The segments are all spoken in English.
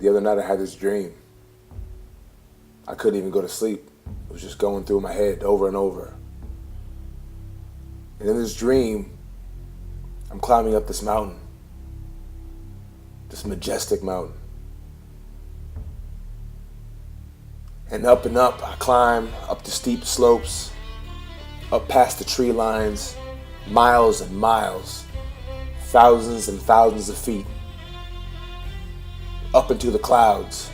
The other night I had this dream. I couldn't even go to sleep. It was just going through my head over and over. And in this dream, I'm climbing up this mountain. This majestic mountain. And up, I climb up the steep slopes, up past the tree lines, miles and miles, thousands and thousands of feet, up into the clouds.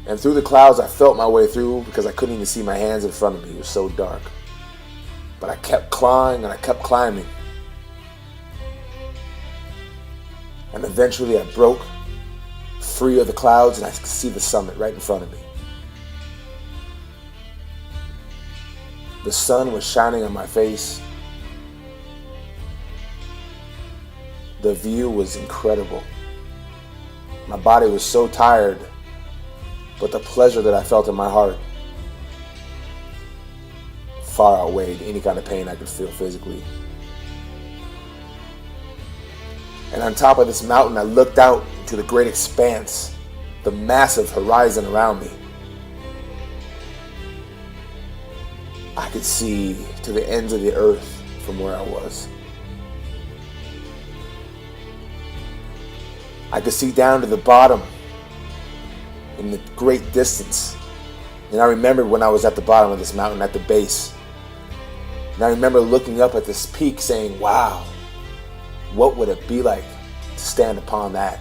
And through the clouds, I felt my way through because I couldn't even see my hands in front of me. It was so dark. But I kept climbing and I kept climbing. And eventually I broke free of the clouds and I could see the summit right in front of me. The sun was shining on my face. The view was incredible. My body was so tired, but the pleasure that I felt in my heart far outweighed any kind of pain I could feel physically. And on top of this mountain, I looked out into the great expanse, the massive horizon around me. I could see to the ends of the earth from where I was. I could see down to the bottom in the great distance. And I remembered when I was at the bottom of this mountain, at the base. And I remember looking up at this peak saying, wow, what would it be like to stand upon that?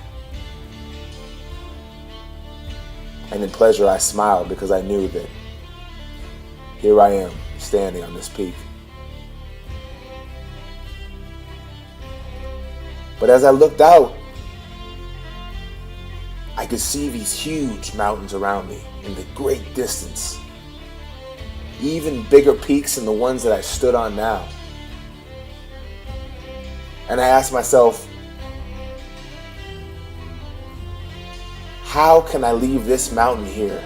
And in pleasure, I smiled because I knew that here I am standing on this peak. But as I looked out, I could see these huge mountains around me in the great distance. Even bigger peaks than the ones that I stood on now. And I asked myself, how can I leave this mountain here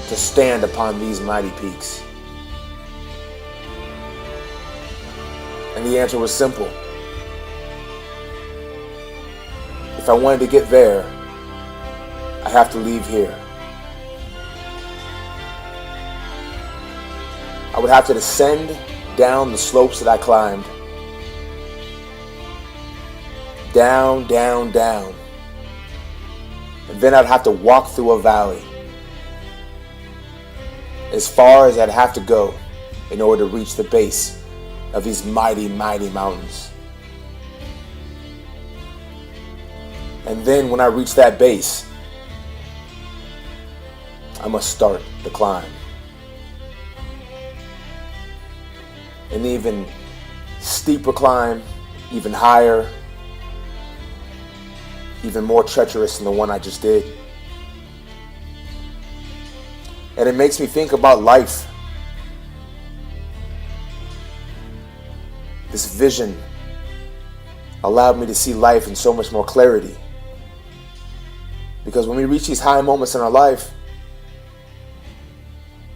to stand upon these mighty peaks? And the answer was simple. If I wanted to get there, I have to leave here. I would have to descend down the slopes that I climbed. Down, down, down. And then I'd have to walk through a valley. As far as I'd have to go in order to reach the base of these mighty, mighty mountains. And then when I reach that base, I must start the climb. An even steeper climb, even higher, even more treacherous than the one I just did. And it makes me think about life. This vision allowed me to see life in so much more clarity. Because when we reach these high moments in our life,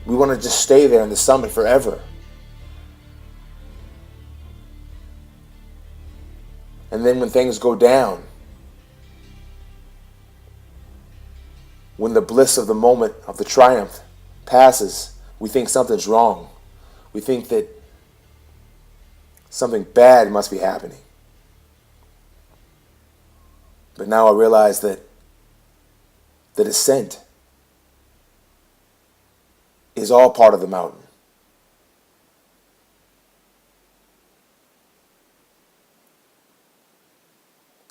we want to just stay there in the summit forever. And then when things go down, when the bliss of the moment of the triumph passes, we think something's wrong. We think that something bad must be happening. But now I realize that the descent is all part of the mountain.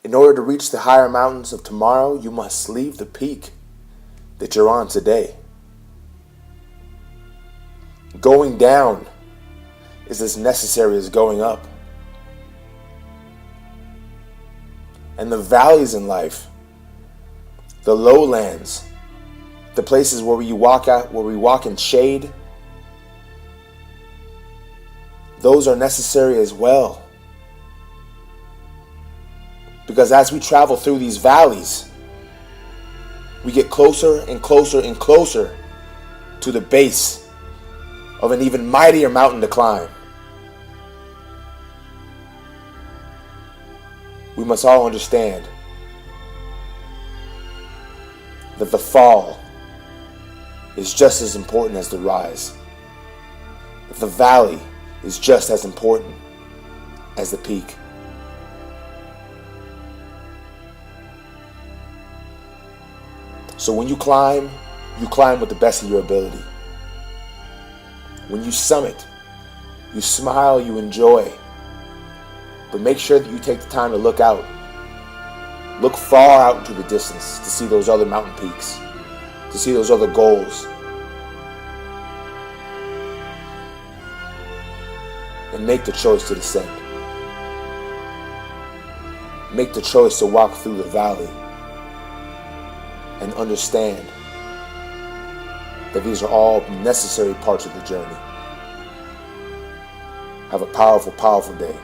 In order to reach the higher mountains of tomorrow, you must leave the peak that you're on today. Going down is as necessary as going up. And the valleys in life, the lowlands, the places where we walk in shade, those are necessary as well. Because as we travel through these valleys, we get closer and closer and closer to the base of an even mightier mountain to climb. we must all understand that the fall is just as important as the rise. That the valley is just as important as the peak. So when you climb with the best of your ability. When you summit, you smile, you enjoy. But make sure that you take the time to look out. Look far out into the distance to see those other mountain peaks, to see those other goals. And make the choice to descend. Make the choice to walk through the valley and understand that these are all necessary parts of the journey. Have a powerful, powerful day.